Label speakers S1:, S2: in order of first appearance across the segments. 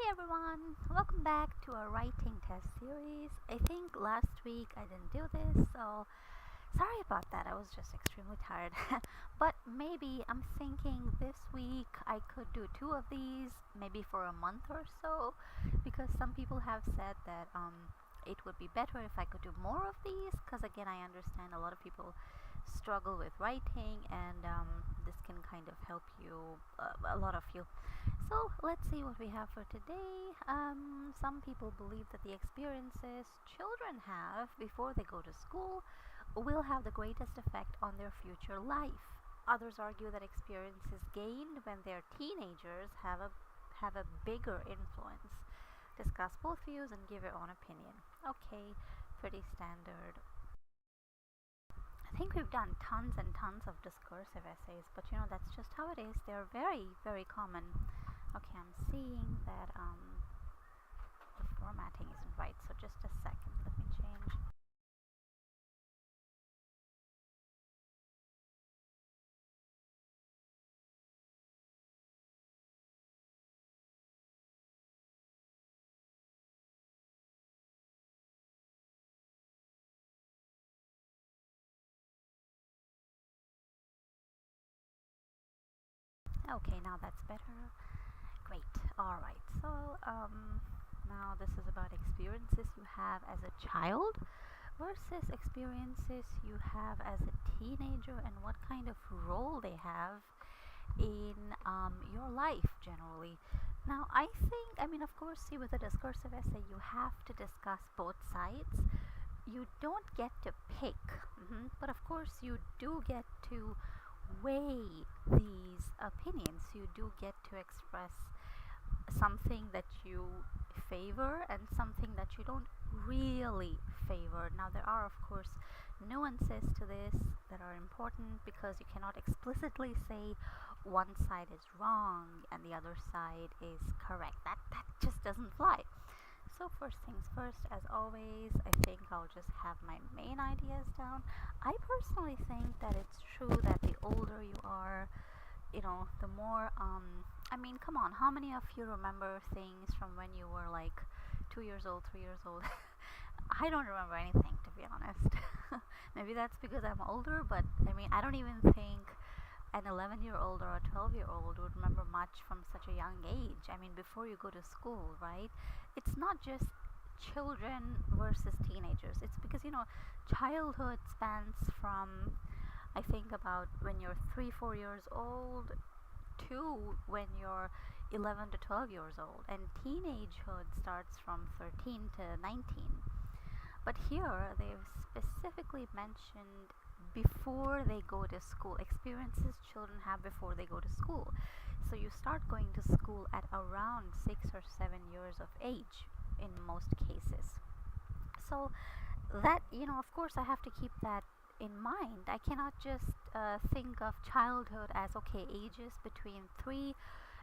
S1: everyone, welcome back to our writing test series. I think last week I didn't do this, so sorry about that. I was just extremely tired. But maybe I'm thinking this week I could do two of these, maybe for a month or so, because some people have said that it would be better if I could do more of these, because again, I understand a lot of people struggle with writing, and this can kind of help you, a lot of you. So let's see what we have for today. Some people believe that the experiences children have before they go to school will have the greatest effect on their future life. Others argue that experiences gained when they're teenagers have a bigger influence. Discuss both views and give your own opinion. Okay, pretty standard. I think we've done tons and tons of discursive essays, but that's just how it is. They're very, very common. Okay, I'm seeing that the formatting isn't right, so just a second, let me change. Okay, now that's better. Great. All right. So now this is about experiences you have as a child versus experiences you have as a teenager, and what kind of role they have in your life generally. Now, I mean, of course, see, with a discursive essay, you have to discuss both sides. You don't get to pick, but of course, you do get to weigh these opinions. You do get to express something that you favor and something that you don't really favor. Now, there are, of course, nuances to this that are important, because you cannot explicitly say one side is wrong and the other side is correct. That just doesn't fly. So first things first, as always, I think I'll just have my main ideas down. I personally think that it's true that the older you are, the more, I mean, come on, how many of you remember things from when you were like 2 years old, 3 years old? I don't remember anything, to be honest. Maybe that's because I'm older, but I mean, I don't even think an 11-year-old or a 12-year-old would remember much from such a young age. I mean, before you go to school, right? It's not just children versus teenagers. It's because, childhood spans from, I think, about when you're 3, 4 years old to when you're 11 to 12 years old. And teenagehood starts from 13 to 19. But here, they've specifically mentioned before they go to school, experiences children have before they go to school. So you start going to school at around 6 or 7 years of age in most cases. So that, of course, I have to keep that in mind. I cannot just think of childhood as, okay, ages between 3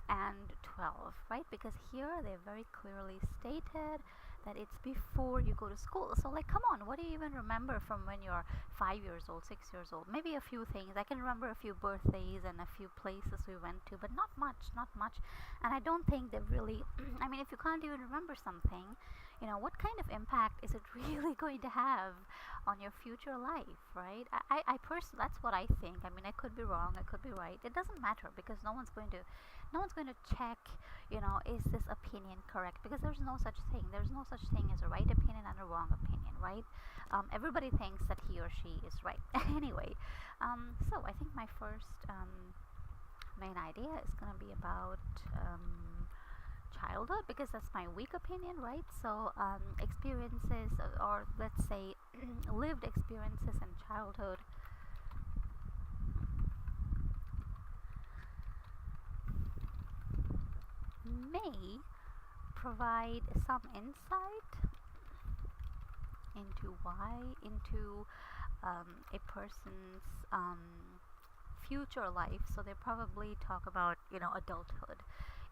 S1: and 12, right? Because here they very clearly stated that it's before you go to school. So, like, come on, what do you even remember from when you're 5 years old, 6 years old? Maybe a few things. I can remember a few birthdays and a few places we went to, but not much, not much. And I don't think they really, I mean, if you can't even remember something, what kind of impact is it really going to have on your future life, right? I personally, that's what I think. I mean, I could be wrong, I could be right. It doesn't matter, because no one's going to check, is this opinion correct? Because there's no such thing. There's no such thing as a right opinion and a wrong opinion, right? Everybody thinks that he or she is right. Anyway, so I think my first main idea is going to be about childhood, because that's my weak opinion, right? So experiences, or let's say lived experiences in childhood, may provide some insight into a person's future life. So they probably talk about, adulthood,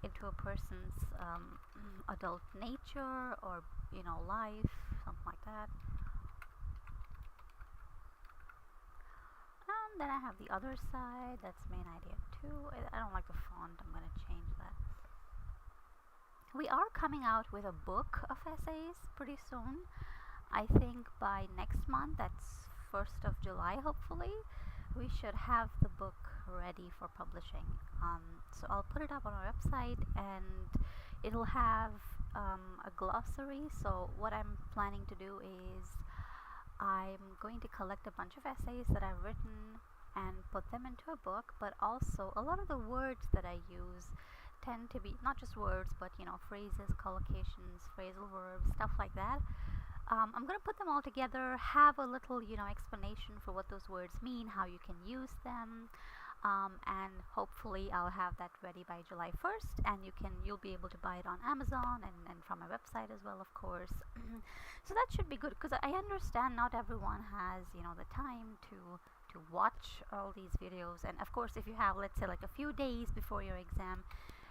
S1: into a person's adult nature, or life, something like that. And then I have the other side, that's main idea 2. I don't like the font, I'm going to change that. We are coming out with a book of essays pretty soon. I think by next month, that's 1st of July, hopefully, we should have the book ready for publishing. So I'll put it up on our website, and it'll have a glossary. So what I'm planning to do is I'm going to collect a bunch of essays that I've written and put them into a book, but also a lot of the words that I use tend to be not just words, but phrases, collocations, phrasal verbs, stuff like that. I'm going to put them all together, have a little explanation for what those words mean, how you can use them, and hopefully I'll have that ready by July 1st, and you'll be able to buy it on Amazon and from my website as well, of course. So that should be good, because I understand not everyone has the time to watch all these videos, and of course if you have, let's say, like a few days before your exam,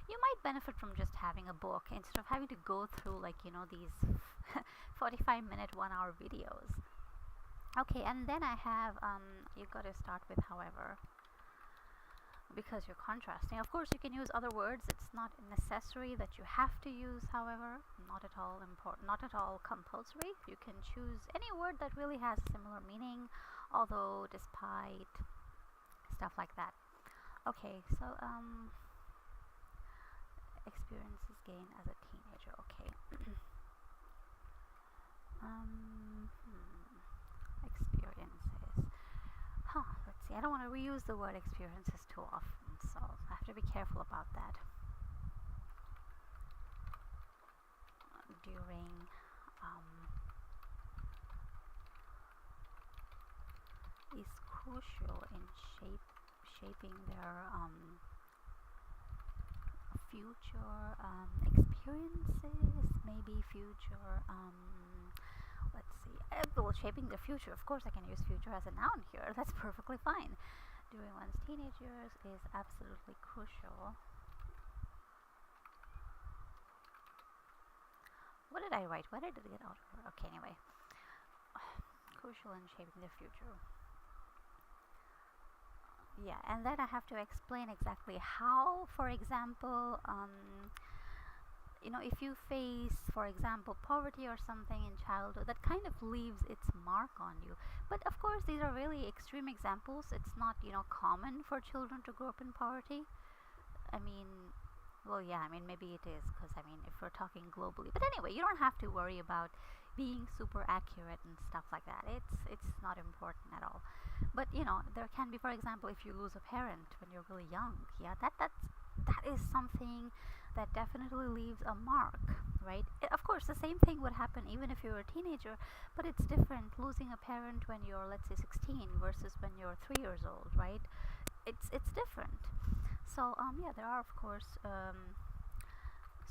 S1: you might benefit from just having a book instead of having to go through these 45-minute 1-hour videos. Okay, and then I have you've got to start with however, because you're contrasting. Of course you can use other words. It's not necessary that you have to use however, not at all important, not at all compulsory. You can choose any word that really has similar meaning, although, despite, stuff like that. Okay, so experiences gained as a teenager. Okay. Experiences. Let's see. I don't want to reuse the word experiences too often, so I have to be careful about that. During is crucial in shaping their future experiences, maybe future let's see, well, shaping their future. Of course I can use future as a noun here. That's perfectly fine. During one's teenage years is absolutely crucial. What did I write? Why did it get out of here? Okay, anyway. Crucial in shaping their future. Yeah, and then I have to explain exactly how. For example, if you face, for example, poverty or something in childhood, that kind of leaves its mark on you. But of course these are really extreme examples. It's not common for children to grow up in poverty. I mean, well, yeah, I mean, maybe it is, because if we're talking globally, but anyway, you don't have to worry about being super accurate and stuff like that. It's not important at all. But there can be, for example, if you lose a parent when you're really young, yeah, that is something that definitely leaves a mark, right? Of course, the same thing would happen even if you're a teenager, but it's different losing a parent when you're, let's say, 16 versus when you're 3 years old, right? It's different. So yeah, there are, of course,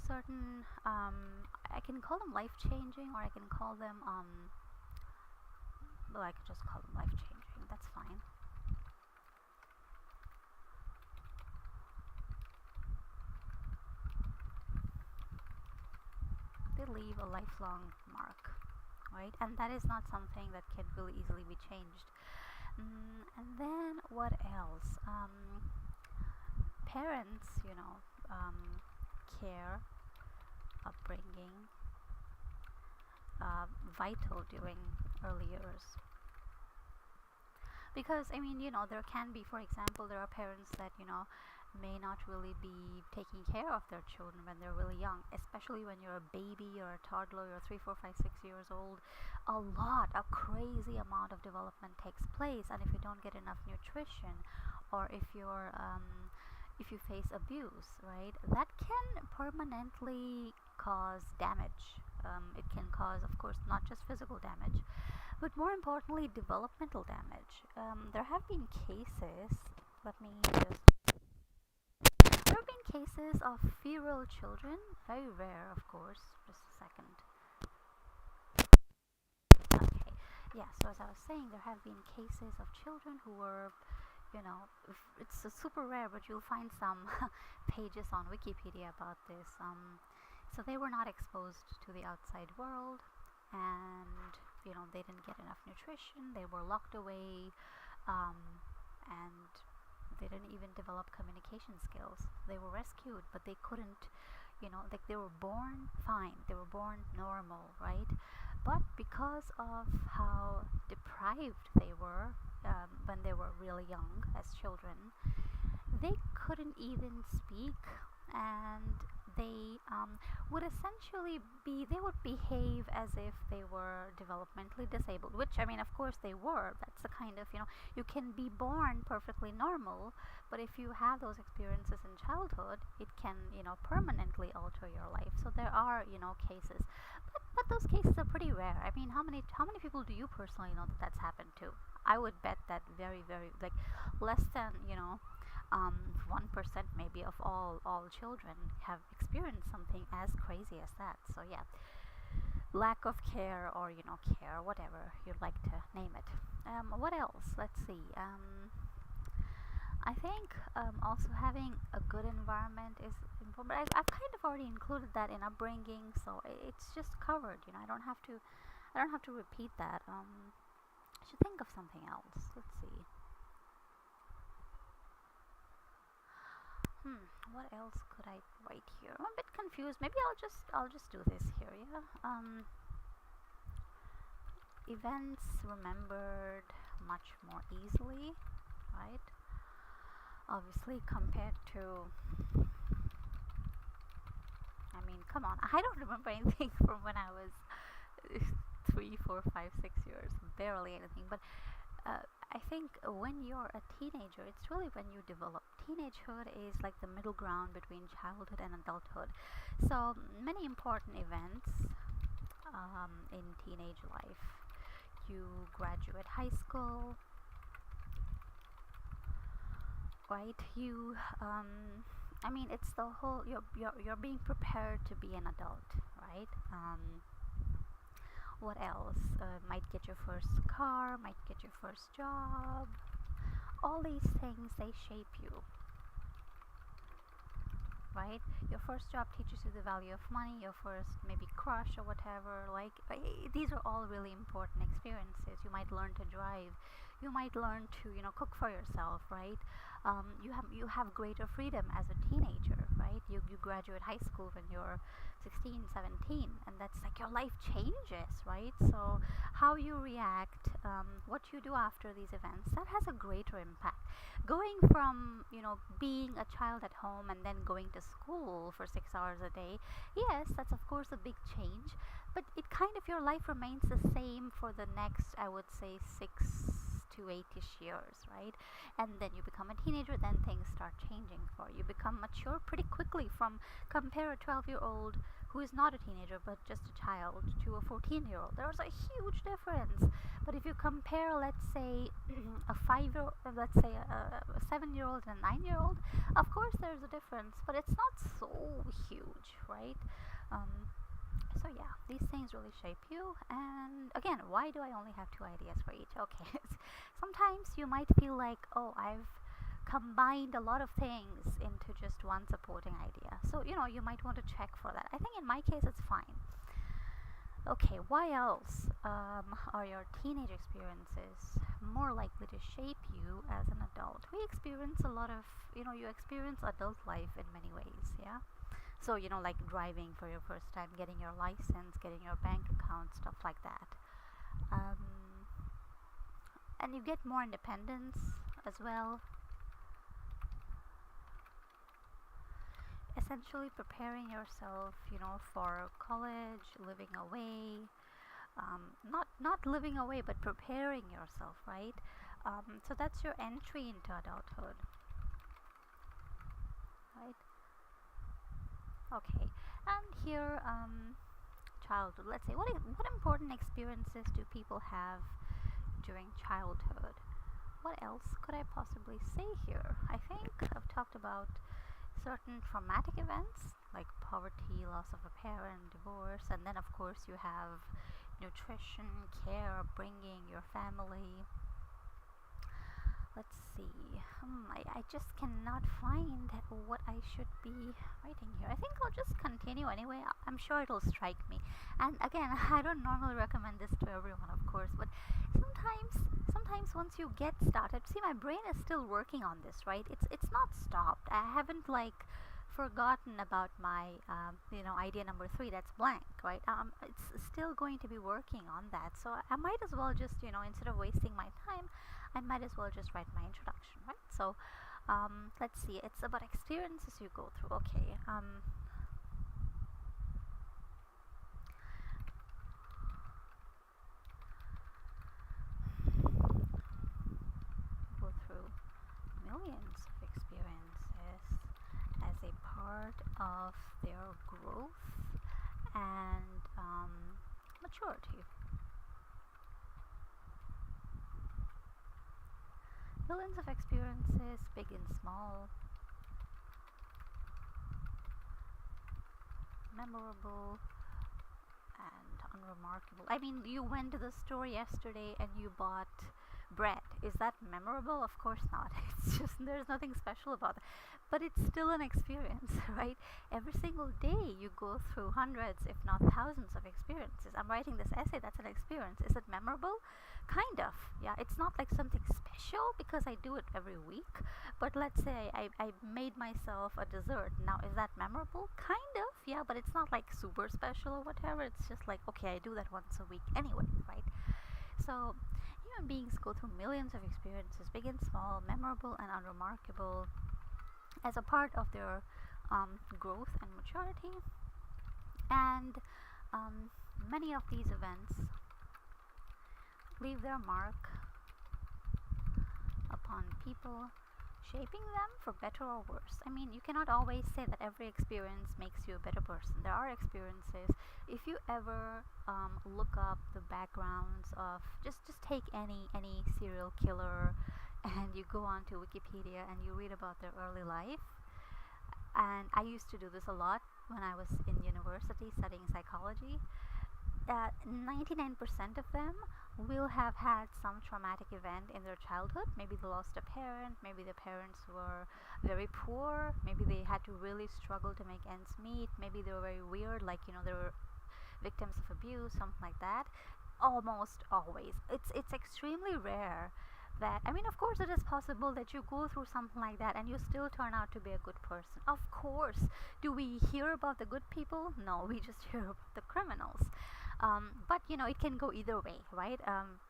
S1: certain I can call them life-changing, or I can call them well, I could just call them life-changing. That's fine. They leave a lifelong mark, right? And that is not something that can really easily be changed. And then what else? Parents, care, upbringing, vital during early years. Because there can be, for example, there are parents that may not really be taking care of their children when they're really young, especially when you're a baby or a toddler, you're 3, 4, 5, 6 years old. A crazy amount of development takes place, and if you don't get enough nutrition, or if you face abuse, right, that can permanently cause damage. It can cause, of course, not just physical damage, but more importantly, developmental damage. There have been cases, there have been cases of feral children, very rare, of course. Just a second. Okay, yeah, so as I was saying, there have been cases of children who were, it's super rare, but you'll find some pages on Wikipedia about this. So they were not exposed to the outside world, and they didn't get enough nutrition. They were locked away, and they didn't even develop communication skills. They were rescued, but they couldn't like they were born fine, they were born normal, right? But because of how deprived they were when they were really young as children, they couldn't even speak, and they would essentially they would behave as if they were developmentally disabled, which, I mean, of course they were. That's the kind of, you can be born perfectly normal, but if you have those experiences in childhood, it can, permanently alter your life. So there are, cases, but those cases are pretty rare. I mean, how many people do you personally know that that's happened to? I would bet that very, very, like, less than, 1% maybe of all children have experienced something as crazy as that. So yeah, lack of care, or care, whatever you'd like to name it. What else? Let's see. I think also having a good environment is important. But I've kind of already included that in upbringing, so it's just covered. I don't have to repeat that. I should think of something else. Let's see. What else could I write here? I'm a bit confused. Maybe I'll just do this here. Yeah. Events remembered much more easily, right? Obviously, compared to, I mean, come on, I don't remember anything from when I was 3, 4, 5, 6 years, barely anything. But I think when you're a teenager, it's really when you develop. Teenagehood is like the middle ground between childhood and adulthood. So many important events in teenage life. You graduate high school, right? I mean, it's the whole. You're being prepared to be an adult, right? What else? Might get your first car, might get your first job. All these things, they shape you, right? Your first job teaches you the value of money, your first maybe crush or whatever. Like, these are all really important experiences. You might learn to drive, you might learn to, cook for yourself, right? You have greater freedom as a teenager, right? You graduate high school when you're 16, 17, and that's like your life changes, right? So how you react, what you do after these events, that has a greater impact. Going from, being a child at home and then going to school for 6 hours a day, yes, that's of course a big change, but it kind of, your life remains the same for the next, I would say, 6 to 8ish years, right? And then you become a teenager, then things start changing for you. You become mature pretty quickly. From compare a 12-year-old who is not a teenager but just a child to a 14-year-old. There's a huge difference. But if you compare, let's say, a 5-year-old, let's say a 7-year-old and a 9-year-old, of course there's a difference, but it's not so huge, right? So yeah, these things really shape you. And again, why do I only have 2 ideas for each? Okay, sometimes you might feel like, oh, I've combined a lot of things into just one supporting idea. So, you might want to check for that. I think in my case, it's fine. Okay, why else are your teenage experiences more likely to shape you as an adult? We experience a lot of, you experience adult life in many ways, yeah? So, like driving for your first time, getting your license, getting your bank account, stuff like that. And you get more independence as well. Essentially preparing yourself, for college, living away. Not living away, but preparing yourself, right? So that's your entry into adulthood, right? Okay, and here, childhood. Let's say, what important experiences do people have during childhood? What else could I possibly say here? I think I've talked about certain traumatic events like poverty, loss of a parent, divorce, and then of course you have nutrition, care, upbringing, your family. Let's see. I just cannot find what I should be writing here. I think I'll just continue anyway. I'm sure it'll strike me. And again, I don't normally recommend this to everyone, of course, but sometimes once you get started, see, my brain is still working on this, right? It's not stopped. I haven't like forgotten about my idea number 3, that's blank, right? It's still going to be working on that, so I might as well just, instead of wasting my time, I might as well just write my introduction, right? So let's see, it's about experiences you go through. Okay. Go through millions of experiences as a part of their growth and maturity. Millions of experiences, big and small, memorable and unremarkable. I mean, you went to the store yesterday and you bought bread. Is that memorable? Of course not. It's just, there's nothing special about it. But it's still an experience, right? Every single day you go through hundreds, if not thousands of experiences. I'm writing this essay, that's an experience. Is it memorable? Kind of. Yeah, it's not like something special because I do it every week. But let's say I made myself a dessert. Now, is that memorable? Kind of, yeah, but it's not like super special or whatever. It's just like, okay, I do that once a week anyway, right? So, human beings go through millions of experiences, big and small, memorable and unremarkable, as a part of their growth and maturity. And many of these events leave their mark upon people, shaping them for better or worse. I mean, you cannot always say that every experience makes you a better person. There are experiences. If you ever look up the backgrounds of, just take any serial killer, and you go on to Wikipedia and you read about their early life. And I used to do this a lot when I was in university studying psychology. 99% of them will have had some traumatic event in their childhood. Maybe they lost a parent, maybe the parents were very poor, maybe they had to really struggle to make ends meet, maybe they were very weird, like, they were victims of abuse, something like that. Almost always. It's extremely rare that, I mean, of course it is possible that you go through something like that and you still turn out to be a good person. Of course. Do we hear about the good people? No, we just hear about the criminals. But it can go either way, right?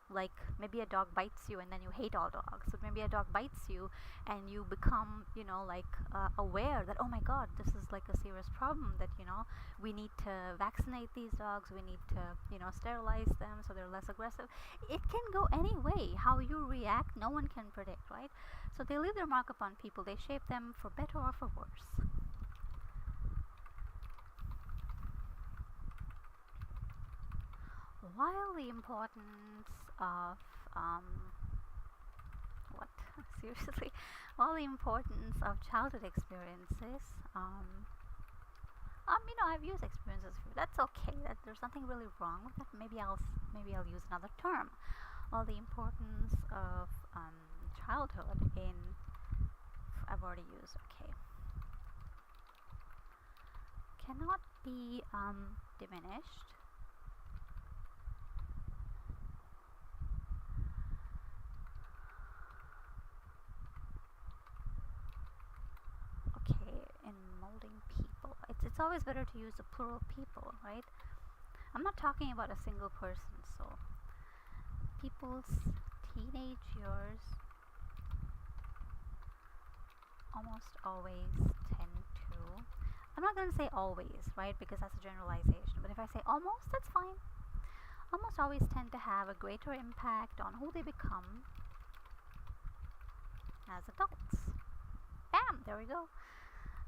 S1: Like maybe a dog bites you and then you hate all dogs. So maybe a dog bites you and you become, aware that, oh my god, this is like a serious problem, that, we need to vaccinate these dogs, we need to, sterilize them so they're less aggressive. It can go any way. How you react, no one can predict, right? So they leave their mark upon people. They shape them for better or for worse. While the importance of what seriously, while the importance of childhood experiences, I've used experiences. That's okay. There's nothing really wrong with that. Maybe I'll use another term. While the importance of childhood I've already used. Okay, cannot be diminished. In molding people, it's always better to use the plural people, right? I'm not talking about a single person. So people's teenage years almost always tend to, I'm not going to say always, right, because that's a generalization, but if I say almost, that's fine. Almost always tend to have a greater impact on who they become as adults. Bam, there we go.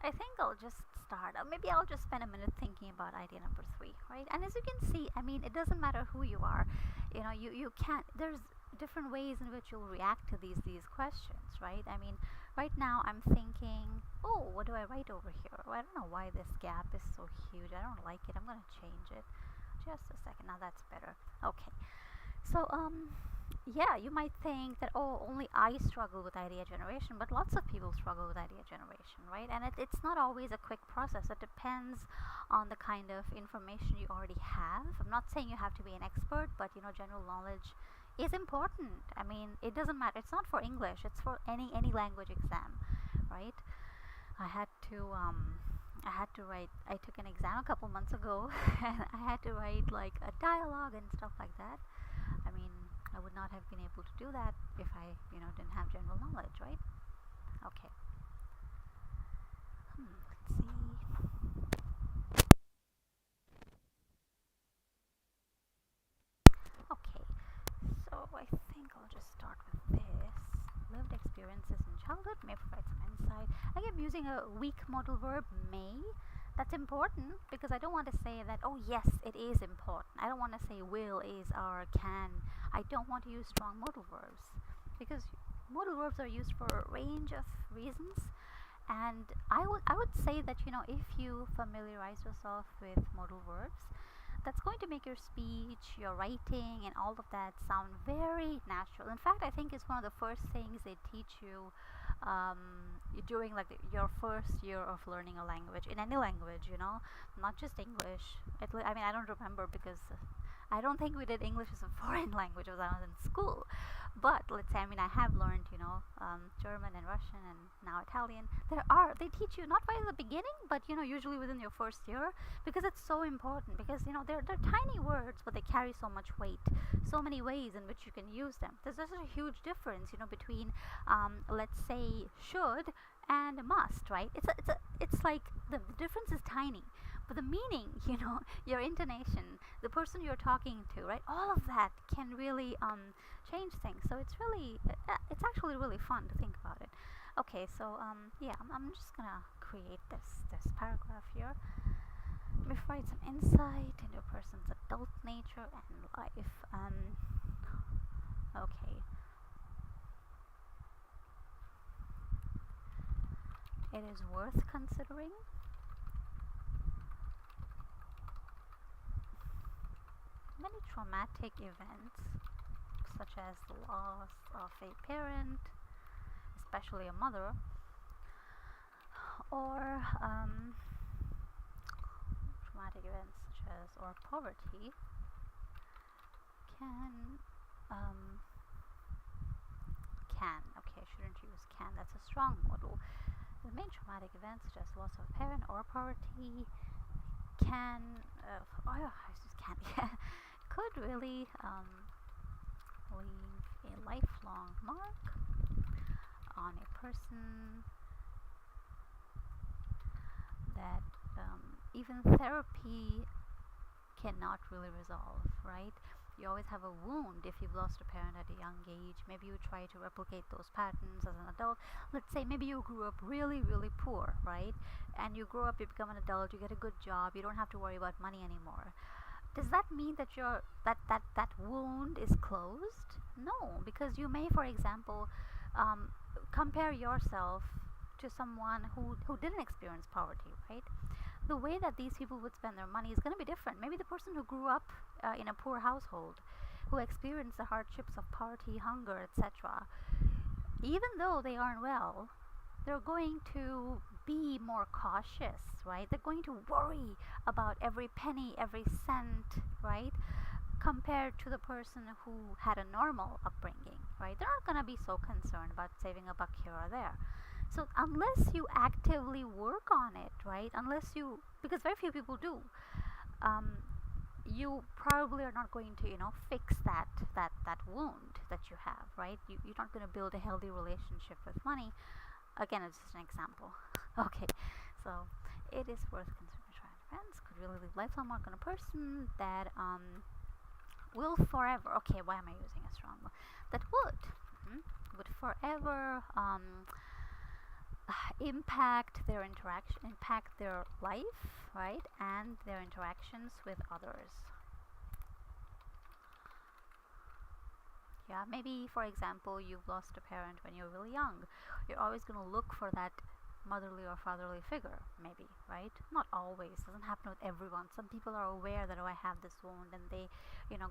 S1: I think I'll just start. Maybe I'll just spend a minute thinking about idea number 3, right? And as you can see, I mean, it doesn't matter who you are. You can't. There's different ways in which you'll react to these questions, right? I mean, right now I'm thinking, oh, what do I write over here? Oh, I don't know why this gap is so huge. I don't like it. I'm gonna change it. Just a second. Now that's better. Okay. So yeah, you might think that, oh, only I struggle with idea generation, but lots of people struggle with idea generation, right? And it's not always a quick process. It depends on the kind of information you already have. I'm not saying you have to be an expert, but general knowledge is important. I mean, it doesn't matter. It's not for English. It's for any language exam, right? I had to I took an exam a couple months ago and I had to write like a dialogue and stuff like that. I mean, I would not have been able to do that if I, didn't have general knowledge, right? Okay. Let's see. Okay, so I think I'll just start with this. Lived experiences in childhood may provide some insight. I keep using a weak modal verb, may. That's important because I don't want to say that, oh yes, it is important. I don't want to say will, is, are, can. I don't want to use strong modal verbs because modal verbs are used for a range of reasons. And I would say that, if you familiarize yourself with modal verbs, that's going to make your speech, your writing, and all of that sound very natural. In fact, I think it's one of the first things they teach you during like your first year of learning a language, in any language, not just English. I mean, I don't remember because I don't think we did English as a foreign language when I was in school. But let's say, I mean, I have learned, German and Russian and now Italian. They teach you not right at the beginning, but usually within your first year, because it's so important. Because they're tiny words, but they carry so much weight, so many ways in which you can use them. There's just a huge difference, between let's say should and must, right? It's like the difference is tiny, but the meaning, your intonation, the person you're talking to, right? All of that can really change things. So it's actually really fun to think about it. Okay, so yeah, I'm just gonna create this paragraph here. We provide some insight into a person's adult nature and life. Okay. It is worth considering many traumatic events, such as the loss of a parent, especially a mother, or traumatic events such as or poverty okay, I shouldn't use can, that's a strong modal. The main traumatic events such as loss of a parent or poverty could really leave a lifelong mark on a person that even therapy cannot really resolve, right? You always have a wound if you've lost a parent at a young age. Maybe you try to replicate those patterns as an adult. Let's say maybe you grew up really, really poor, right? And you grow up, you become an adult, you get a good job, you don't have to worry about money anymore. Does that mean that that wound is closed? No, because you may, for example, compare yourself to someone who didn't experience poverty, right? The way that these people would spend their money is going to be different. Maybe the person who grew up in a poor household, who experienced the hardships of poverty, hunger, etc., even though they aren't well, they're going to be more cautious, right? They're going to worry about every penny, every cent, right? Compared to the person who had a normal upbringing, right? They're not going to be so concerned about saving a buck here or there. So unless you actively work on it, right? Because very few people do, you probably are not going to, fix that wound that you have, right? You're not going to build a healthy relationship with money. Again, it's just an example. Okay, so it is worth considering. Traumatic events could really leave lifelong mark on a person that will forever. Okay, why am I using a strong word? That would forever impact their life, right, and their interactions with others. Yeah, maybe, for example, you've lost a parent when you're really young. You're always going to look for that motherly or fatherly figure, maybe, right? Not always. Doesn't happen with everyone. Some people are aware that, oh, I have this wound, and they,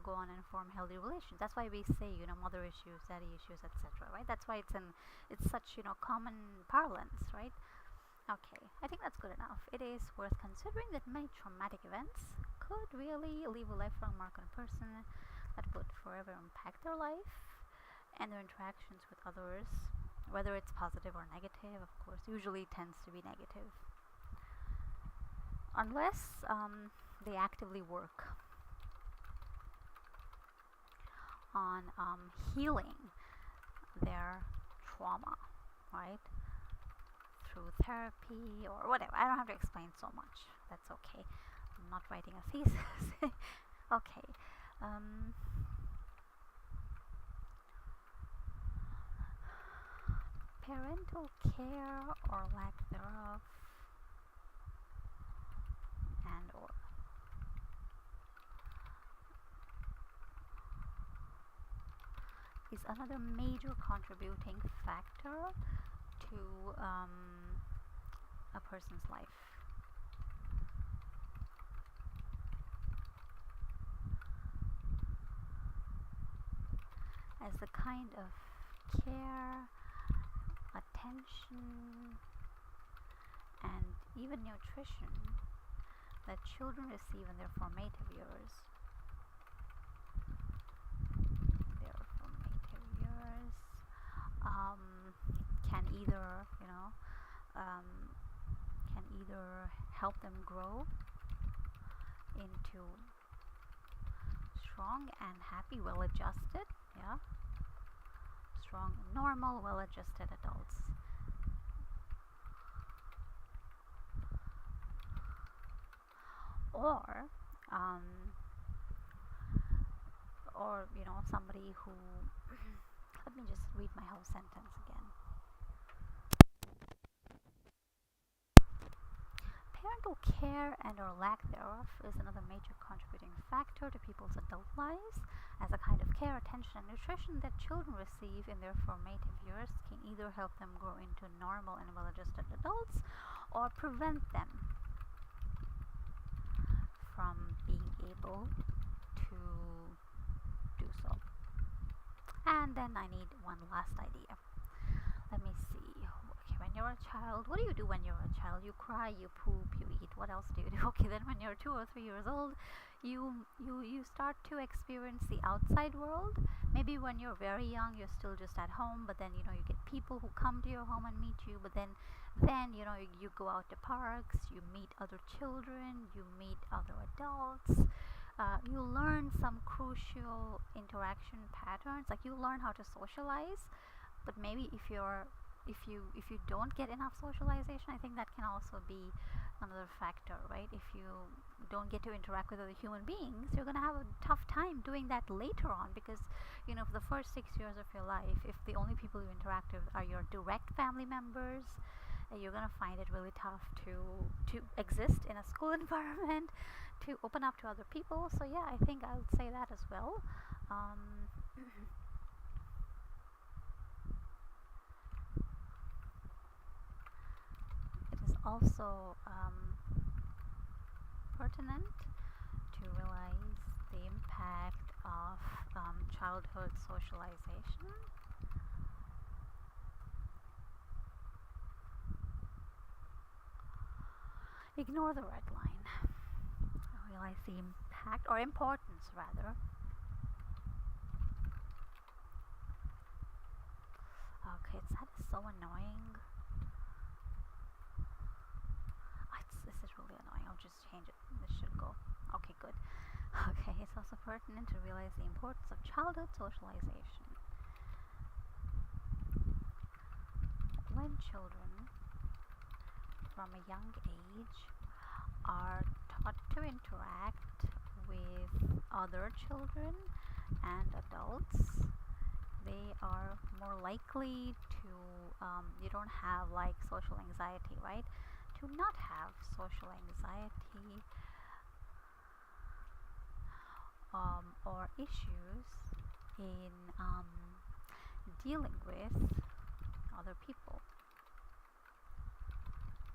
S1: go on and form healthy relations. That's why we say, mother issues, daddy issues, etc., right? That's why it's such, common parlance, right? Okay, I think that's good enough. It is worth considering that many traumatic events could really leave a lifelong mark on a person that would forever impact their life and their interactions with others, whether it's positive or negative. Of course, usually tends to be negative. unless they actively work on healing their trauma, right? Through therapy or whatever. I don't have to explain so much. That's okay. I'm not writing a thesis. Okay. Parental care or lack thereof, and or is another major contributing factor to a person's life. As the kind of care, attention, and even nutrition that children receive in their formative years. Can either, can either help them grow into strong and happy, well-adjusted, strong, normal, well-adjusted adults. Or somebody who let me just read my whole sentence again. Parental care and or lack thereof is another major contributing factor to people's adult lives, as the kind of care, attention, and nutrition that children receive in their formative years can either help them grow into normal and well-adjusted adults or prevent them from being able to do so. And then I need one last idea. Let me see. Okay, when you're a child, what do you do when you're a child? You cry, you poop, you eat. What else do you do? Okay, then when you're 2 or 3 years old, you start to experience the outside world. Maybe when you're very young, you're still just at home, but then you get people who come to your home and meet you. But then you go out to parks, you meet other children, you meet other adults. You learn some crucial interaction patterns, like you learn how to socialize. But maybe if you don't get enough socialization, I think that can also be another factor, right? If you don't get to interact with other human beings, you're going to have a tough time doing that later on, because for the first 6 years of your life, if the only people you interact with are your direct family members, you're going to find it really tough to exist in a school environment, to open up to other people. So yeah, I think I would say that as well. It is also pertinent to realize the impact of childhood socialization. Ignore the red line. Realize the impact, or importance rather. Okay, that is so annoying. This is really annoying. I'll just change it. This should go. Okay, good. Okay, it's also pertinent to realize the importance of childhood socialization. When children from a young age are taught to interact with other children and adults, they are more likely to, you don't have like social anxiety, right? To not have social anxiety or issues in dealing with other people,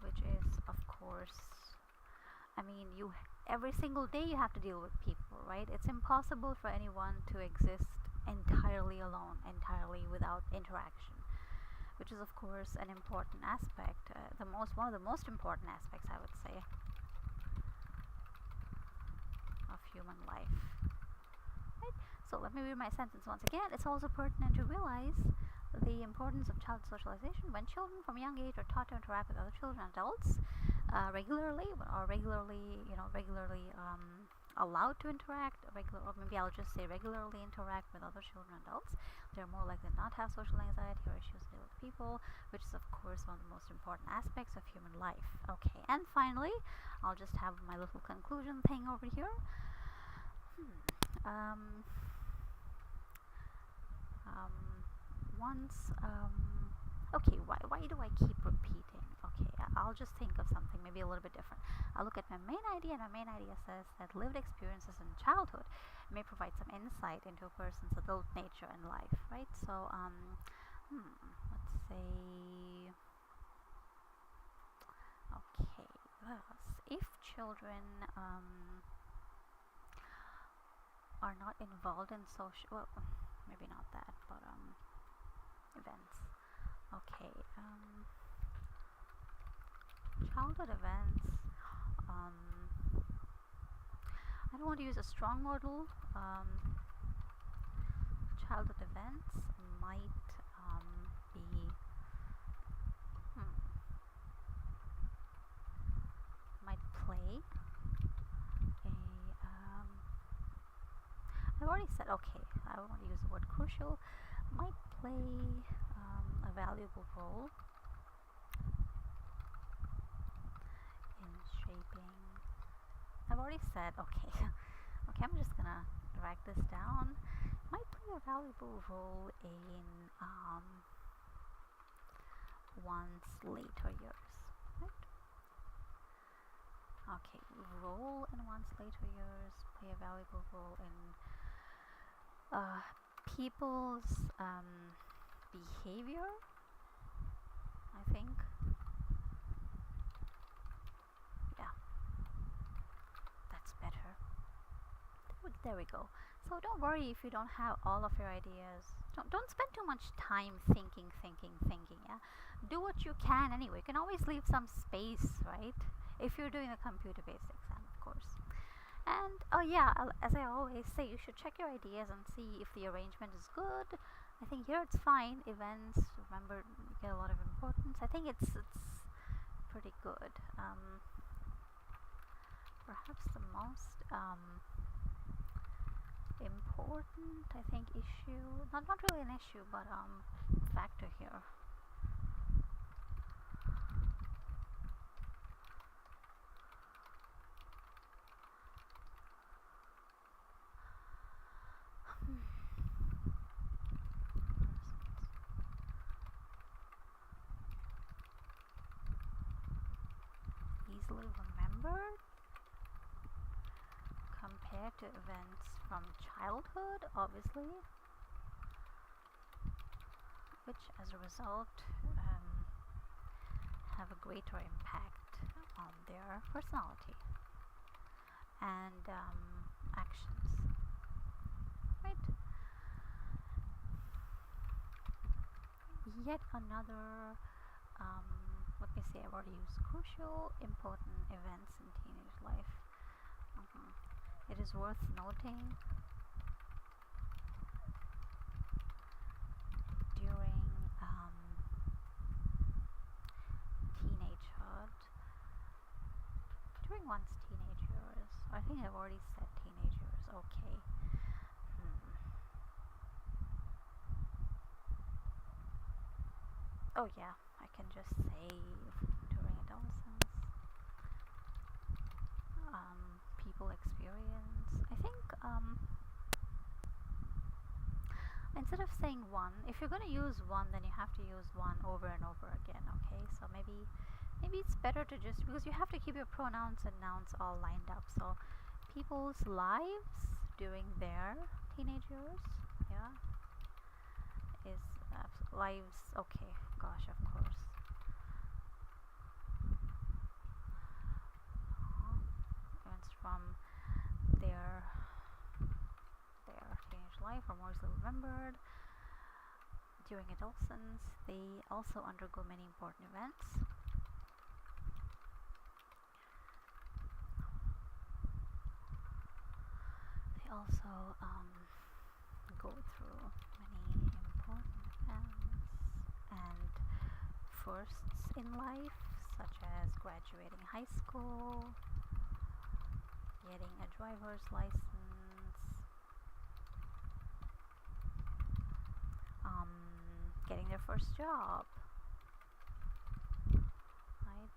S1: which is, of course, every single day you have to deal with people, right? It's impossible for anyone to exist entirely alone, entirely without interaction, which is, of course, an important aspect, one of the most important aspects, I would say, of human life. Right? So let me read my sentence once again. It's also pertinent to realize the importance of child socialization. When children from a young age are taught to interact with other children and adults, regularly, or regularly allowed to interact, or maybe I'll just say regularly interact with other children and adults. They're more likely to not have social anxiety or issues with other people, which is of course one of the most important aspects of human life. Okay, and finally, I'll just have my little conclusion thing over here. Um, Once okay, why do I keep repeating? Okay, I'll just think of something maybe a little bit different. I'll look at my main idea, and my main idea says that lived experiences in childhood may provide some insight into a person's adult nature and life, right? So let's say, okay, thus if children are not involved in social, well, maybe not that, but events. Okay, childhood events. I don't want to use a strong model. Childhood events might be might play a. I've already said, okay, I don't want to use the word crucial. Might play a valuable role in shaping. I've already said, okay, okay, I'm just gonna drag this down. Might play a valuable role in one's later years, right? Okay, role in one's later years, play a valuable role in people's behavior, I think. Yeah, that's better. There we go. So don't worry if you don't have all of your ideas. Don't spend too much time thinking. Yeah, do what you can anyway. You can always leave some space, right? If you're doing a computer-based exam, of course. And oh yeah, as I always say, you should check your ideas and see if the arrangement is good. I think here it's fine. Events, remember, you get a lot of importance. I think it's pretty good. Perhaps the most important, I think, issue, not really an issue, but factor here. Easily remembered compared to events from childhood, obviously, which as a result have a greater impact on their personality and actions, right? Yet another, let me see, I've already used crucial, important events in teenage life. It is worth noting during teenagehood, during one's teenage years, I think I've already said teenage years, okay. Oh yeah, I can just say during adolescence, people experience, I think, instead of saying one, if you're going to use one, then you have to use one over and over again, okay? So maybe it's better to just, because you have to keep your pronouns and nouns all lined up. So people's lives during their teenage years, yeah, is lives, okay, gosh, of course. Events from their teenage life are more easily remembered. During adolescence, they also undergo many important events. They also go through many important events and firsts in life. such as graduating high school, getting a driver's license, getting their first job, right?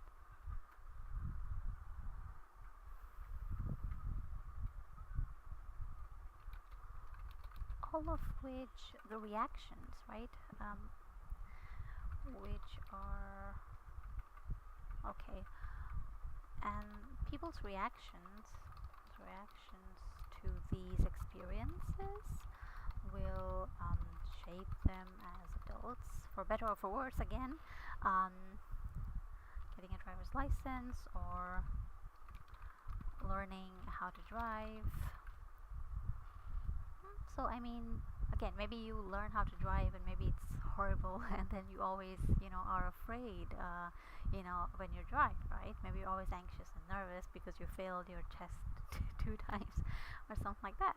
S1: All of which, the reactions, right? Which are okay, and people's reactions to these experiences will shape them as adults, for better or for worse. Again, getting a driver's license or learning how to drive. So I mean, again, maybe you learn how to drive and maybe it's horrible and then you always, are afraid, when you drive, right? Maybe you're always anxious and nervous because you failed your test 2 times or something like that,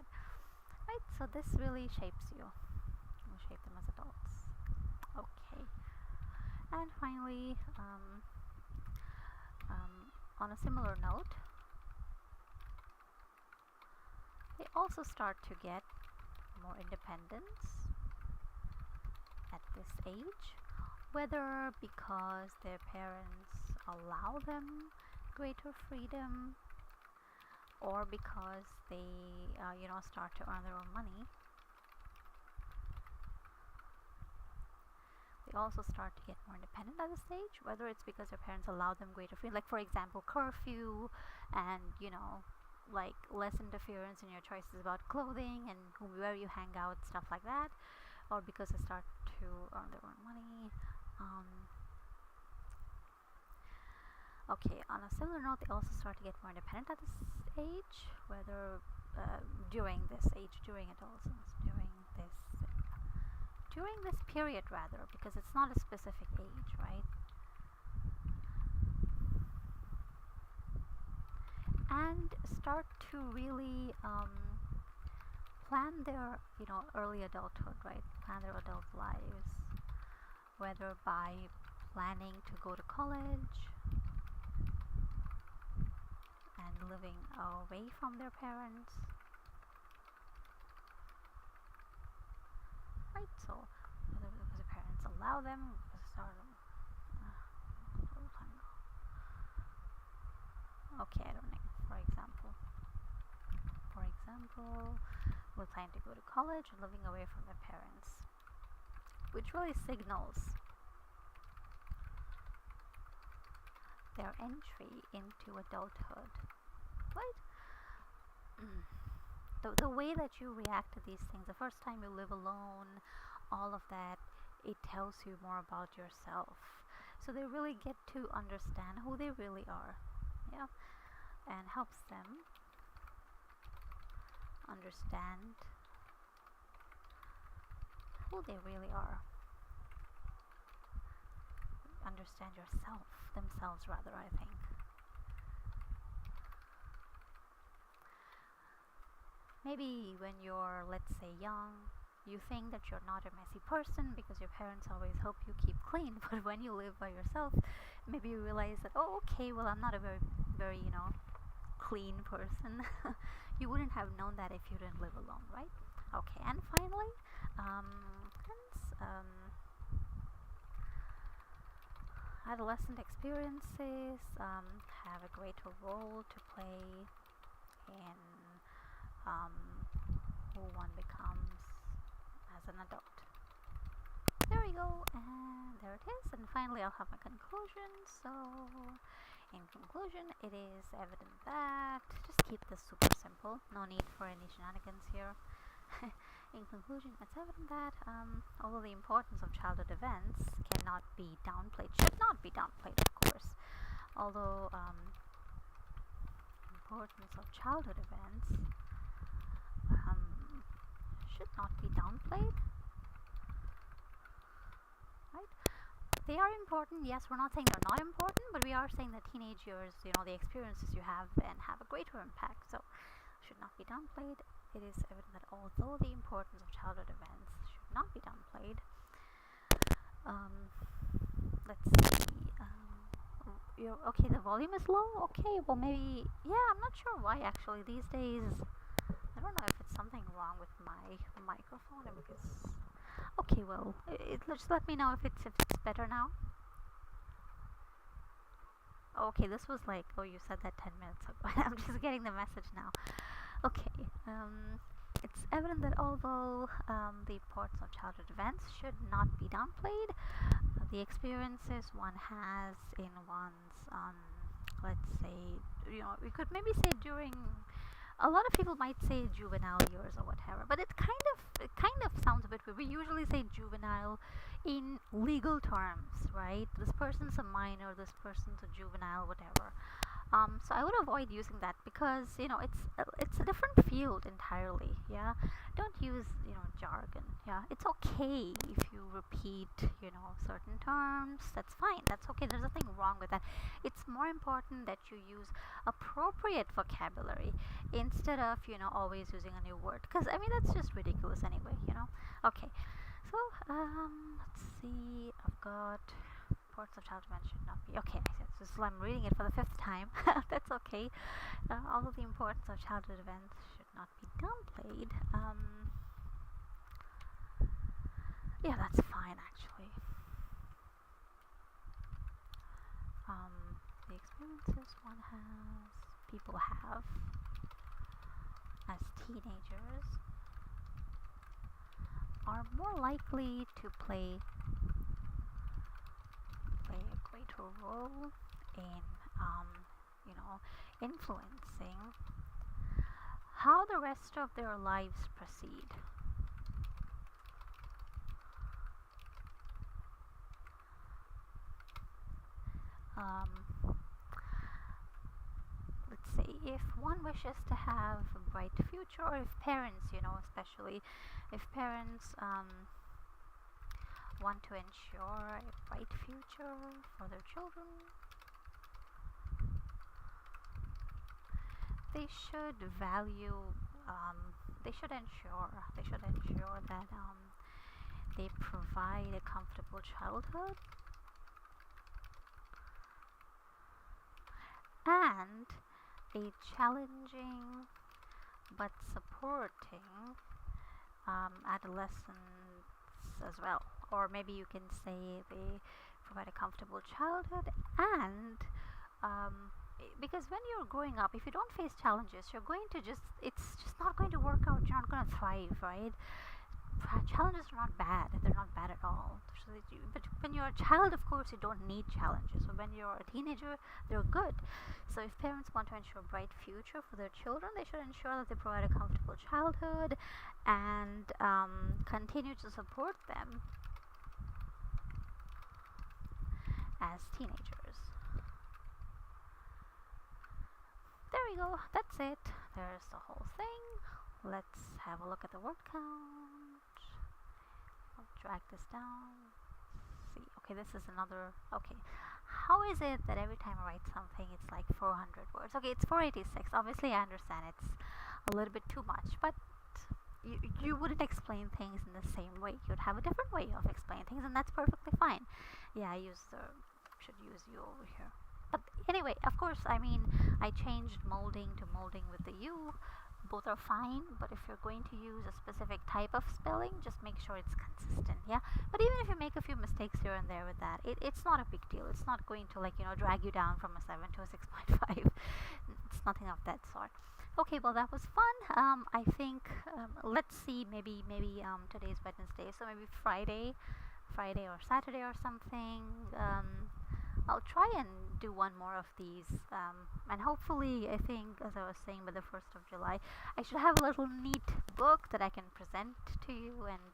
S1: right? So this really shapes you. You shape them as adults. Okay. And finally, on a similar note, they also start to get more independence at this age, whether because their parents allow them greater freedom or because they start to earn their own money. They also start to get more independent at this stage, whether it's because their parents allow them greater freedom, like for example curfew, and like less interference in your choices about clothing and where you hang out, stuff like that, or because they start to earn their own money. Okay, on a similar note, they also start to get more independent at this age, whether during adolescence, during this period rather, because it's not a specific age, right? And start to really plan their early adulthood, right? Plan their adult lives, whether by planning to go to college and living away from their parents, right? So whether because their parents allow them, okay, I don't know. For example, we're planning to go to college and living away from their parents, which really signals their entry into adulthood, right? The way that you react to these things, the first time you live alone, all of that, it tells you more about yourself. So they really get to understand who they really are, yeah, and helps them understand who they really are. Understand themselves rather, I think. Maybe when you're, let's say, young, you think that you're not a messy person because your parents always hope you keep clean, but when you live by yourself, maybe you realize that, oh, okay, well, I'm not a very, very, clean person. You wouldn't have known that if you didn't live alone, right? Okay, and finally, adolescent experiences have a greater role to play in who one becomes as an adult. There we go, and there it is. And finally, I'll have my conclusion. So, in conclusion, it is evident that, just keep this super simple, no need for any shenanigans here. In conclusion, it's evident that although the importance of childhood events cannot be downplayed, should not be downplayed, of course, although importance of childhood events should not be downplayed, right? They are important, yes, we're not saying they're not important, but we are saying that teenage years, the experiences you have and have a greater impact, so should not be downplayed. It is evident that although the importance of childhood events should not be downplayed, let's see, you're okay. The volume is low. Okay, well maybe yeah. I'm not sure why actually these days. I don't know if it's something wrong with my microphone or because. Okay, well, just let me know if it's better now. Okay, this was like, oh, you said that 10 minutes ago. I'm just getting the message now. Okay, it's evident that although the importance of childhood events should not be downplayed, the experiences one has in one's, let's say, we could maybe say during. A lot of people might say juvenile years or whatever, but it kind of sounds a bit weird. We usually say juvenile in legal terms, right? This person's a minor, this person's a juvenile, whatever. So I would avoid using that because it's a different field entirely. Yeah, don't use jargon. Yeah, it's okay if you repeat certain terms. That's fine. That's okay. There's nothing wrong with that. It's more important that you use appropriate vocabulary instead of always using a new word. Because I mean that's just ridiculous anyway. Okay. So let's see. I've got importance of childhood events should not be okay. So I'm reading it for the fifth time. That's okay. Although the importance of childhood events should not be downplayed. Yeah, that's fine actually. The experiences people have as teenagers are more likely to play a greater role in influencing how the rest of their lives proceed. Let's say if one wishes to have a bright future, or if parents, especially if parents want to ensure a bright future for their children, they should value, they should ensure that they provide a comfortable childhood and a challenging but supporting adolescence as well. Or maybe you can say they provide a comfortable childhood and because when you're growing up, if you don't face challenges, it's just not going to work out. You're not going to thrive, right? Challenges are not bad. They're not bad at all. But when you're a child, of course, you don't need challenges. But when you're a teenager, they're good. So if parents want to ensure a bright future for their children, they should ensure that they provide a comfortable childhood and continue to support them as teenagers. There we go. That's it. There's the whole thing. Let's have a look at the word count. I'll drag this down. See. Okay, this is another. Okay. How is it that every time I write something it's like 400 words? Okay, it's 486. Obviously, I understand it's a little bit too much, but you wouldn't explain things in the same way. You'd have a different way of explaining things, and that's perfectly fine. Yeah, should use you over here. But anyway, of course, I mean, I changed molding to molding with the U. Both are fine, but if you're going to use a specific type of spelling, just make sure it's consistent, yeah? But even if you make a few mistakes here and there with that, it's not a big deal. It's not going to, drag you down from a 7 to a 6.5. It's nothing of that sort. Okay, well, that was fun. I think, let's see, maybe today's Wednesday, so maybe Friday or Saturday or something. I'll try and do one more of these, and hopefully, I think, as I was saying, by the 1st of July, I should have a little neat book that I can present to you, and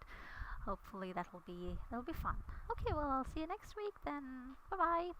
S1: hopefully that'll be fun. Okay, well, I'll see you next week then. Bye bye.